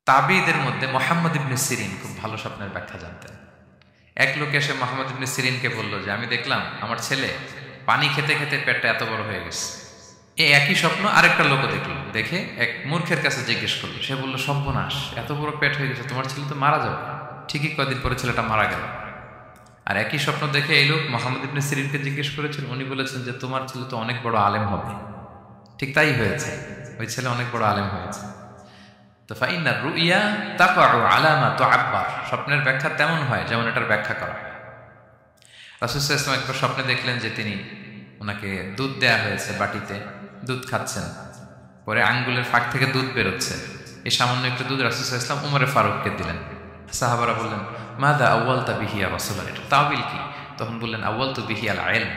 তাবিদের মধ্যে মুহাম্মদ ইবনে সিরিন খুব ভালো স্বপ্নের ব্যাখ্যা জানতেন। এক লোক এসে মুহাম্মদ ইবনে সিরিনকে বলল যে আমি দেখলাম আমার ছেলে পানি খেতে খেতে পেটটা এত বড় হয়ে গেছে। এই একই স্বপ্ন আরেকটা লোকও দেখল, দেখে এক মূর্খের কাছে জিজ্ঞেস করলো। সে বলল, সর্বনাশ, এত বড় পেট হয়ে গেছে, তোমার ছেলে তো মারা যাবে। ঠিকই কয়েকদিন পরে ছেলেটা মারা গেল। আর একই স্বপ্ন দেখে এই লোক মুহাম্মদ ইবনে সিরিনকে জিজ্ঞেস করেছিল। উনি বলেছেন যে তোমার ছেলে তো অনেক বড় আলেম হবে। ঠিক তাই হয়েছে, ওই ছেলে অনেক বড় আলেম হয়েছে। তো ফাইন্না রুইয়া তাকাউ আলা মা তুআব্বার, স্বপ্নের ব্যাখ্যা তেমন হয় যেমন এটার ব্যাখ্যা করা হয়। রাসূল সাল্লাল্লাহু আলাইহি ওয়াসাল্লাম একবার স্বপ্নে দেখলেন যে তিনি ওনাকে দুধ দেয়া হয়েছে, বাটিতে দুধ খাচ্ছেন, পরে আঙ্গুলের ফাঁক থেকে দুধ বেরোচ্ছে। এই সামান্য একটু দুধ রাসূল সাল্লাল্লাহু আলাইহি ওয়াসাল্লাম উমরে ফারুককে দিলেন। সাহাবারা বললেন, মাদা আউয়ালতা বিহি ইয়া রাসূলুল্লাহ, এটা তাওবিল কি? তখন বললেন, আউয়ালতু বিহি আল ইলম,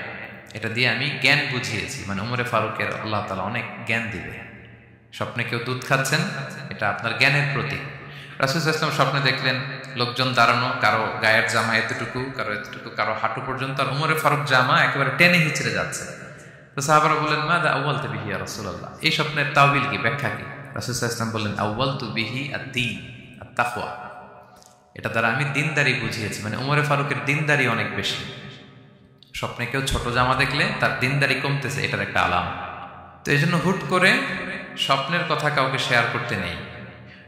এটা দিয়ে আমি জ্ঞান বুঝিয়েছি। মানে উমরে ফারুকের আল্লাহ তাআলা অনেক জ্ঞান দিবে। স্বপ্নে কেউ দুধ খাচ্ছেন, এটা আপনার জ্ঞানের প্রতীক। রাসূল সাল্লাল্লাহু আলাইহি ওয়াসাল্লাম স্বপ্নে দেখলেন লোকজন দাঁড়ানো, কারো গায়ের জামা এতটুকু, কারো এতটুকু, কারো হাঁটু পর্যন্ত, আর উমরে ফারুক জামা একেবারে টেনে হিচড়ে যাচ্ছে। তো সাহাবারা বললেন, মাদা আউয়ালতু বিহি ইয়া রাসূলুল্লাহ, এই স্বপ্নের তাওবিল কি, ব্যাখ্যা কি? রাসূল সাল্লাল্লাহু আলাইহি ওয়াসাল্লাম বললেন, আউয়ালতু বিহি আদ-দীন আত-তাকওয়া, এটা দ্বারা আমি দিনদারি বুঝিয়েছি। মানে উমরে ফারুকের দিনদারি অনেক বেশি। স্বপ্নে কেউ ছোট জামা দেখলে তার দিনদারি কমতেছে, এটার একটা আলাম। তো এই জন্য হুট করে স্বপ্নের কথা কাউকে শেয়ার করতে নেই।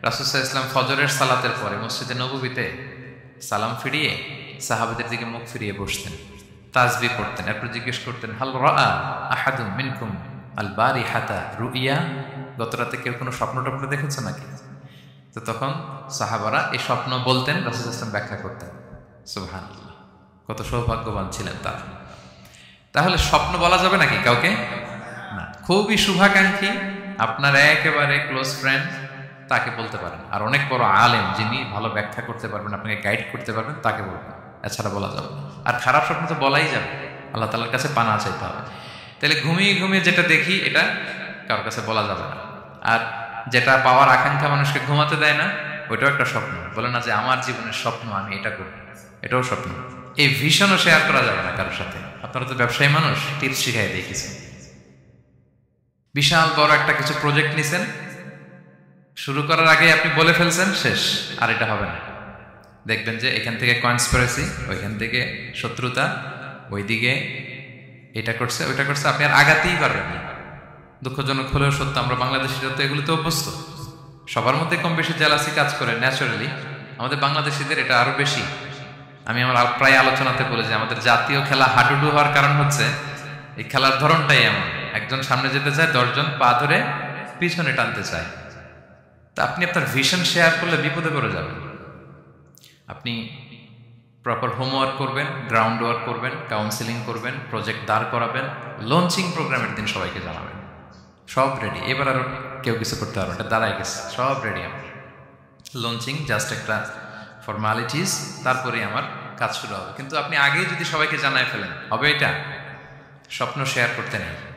রাসূল সাল্লাল্লাহু আলাইহি ওয়াসাল্লাম ফজরের সালাতের পরে মসজিদে নববীতে সালাম ফিরিয়ে সাহাবাদের দিকে মুখ ফিরিয়ে বসতেন, তাসবিহ পড়তেন, এরপর জিজ্ঞেস করতেন, হাল রাআ আহাদুম মিনকুম আল বারিহাতা রুইয়া, গত রাতে কেউ কোনো স্বপ্ন টপ্ন দেখেছে নাকি? তো তখন সাহাবারা এই স্বপ্ন বলতেন, রাসূল সাল্লাল্লাহু আলাইহি ওয়াসাল্লাম ব্যাখ্যা করতেন। সুবহানাল্লাহ, কত সৌভাগ্যবান ছিলেন তারা। তাহলে স্বপ্ন বলা যাবে নাকি কাউকে? না। খুবই শুভাকাঙ্ক্ষী, আপনার একেবারে ক্লোজ ফ্রেন্ড, তাকে বলতে পারেন। আর অনেক বড় আলেম যিনি ভালো ব্যাখ্যা করতে পারবেন, আপনাকে গাইড করতে পারবেন, তাকে বলবেন। এছাড়া বলা যাবে। আর খারাপ স্বপ্ন তো বলাই যাবে, আল্লাহ তাআলার কাছে পানা চাইতে হবে। তাহলে ঘুমিয়ে ঘুমিয়ে যেটা দেখি এটা কারোর কাছে বলা যাবে না। আর যেটা পাওয়ার আকাঙ্ক্ষা মানুষকে ঘুমাতে দেয় না, ওইটাও একটা স্বপ্ন। বলে না যে আমার জীবনের স্বপ্ন আমি এটা করব, এটাও স্বপ্ন। এই ভিশনও শেয়ার করা যাবে না কারোর সাথে। আপনারা তো ব্যবসায়ী মানুষ, টিপস শিখাই দেখেছি। বিশাল বড় একটা কিছু প্রজেক্ট নিছেন, শুরু করার আগে আপনি বলে ফেলছেন, শেষ, আর এটা হবে না। দেখবেন যে এখান থেকে কনস্পিরেসি, ওইখান থেকে শত্রুতা, ওইদিকে এটা করছে ওইটা করছে, আপনি আর আগাতেই পারবেন না। দুঃখজনক হলেও সত্য, আমরা বাংলাদেশিরা তো এগুলোতে অভ্যস্ত। সবার মধ্যে কম বেশি জেলাসি কাজ করে ন্যাচারালি, আমাদের বাংলাদেশিদের এটা আরো বেশি। আমি আমার প্রায় আলোচনাতে বলে যে আমাদের জাতীয় খেলা হাডুডু হওয়ার কারণ হচ্ছে এই খেলার ধরনটাই এমন। একজন সামনে যেতে চায়, 10 জন পা ধরে পিছনে টানতে চায়। তা আপনি আপনার ভিশন শেয়ার করলে বিপদে পড়ে যাবেন। আপনি প্রপার হোমওয়ার্ক করবেন, গ্রাউন্ড ওয়ার্ক করবেন, কাউন্সিলিং করবেন, প্রজেক্ট দাঁড় করাবেন, লঞ্চিং প্রোগ্রামের দিন সবাইকে জানাবেন। সব রেডি, এবার আর কেউ কিছু করতে পারবে, এটা দাঁড়ায় গেছে, সব রেডি আমার। লঞ্চিং জাস্ট একটা ফর্মালিটিস, তারপরে আমার কাজ শুরু হবে। কিন্তু আপনি আগেই যদি সবাইকে জানায় ফেলেন, হবে এটা? স্বপ্ন শেয়ার করতে নেই।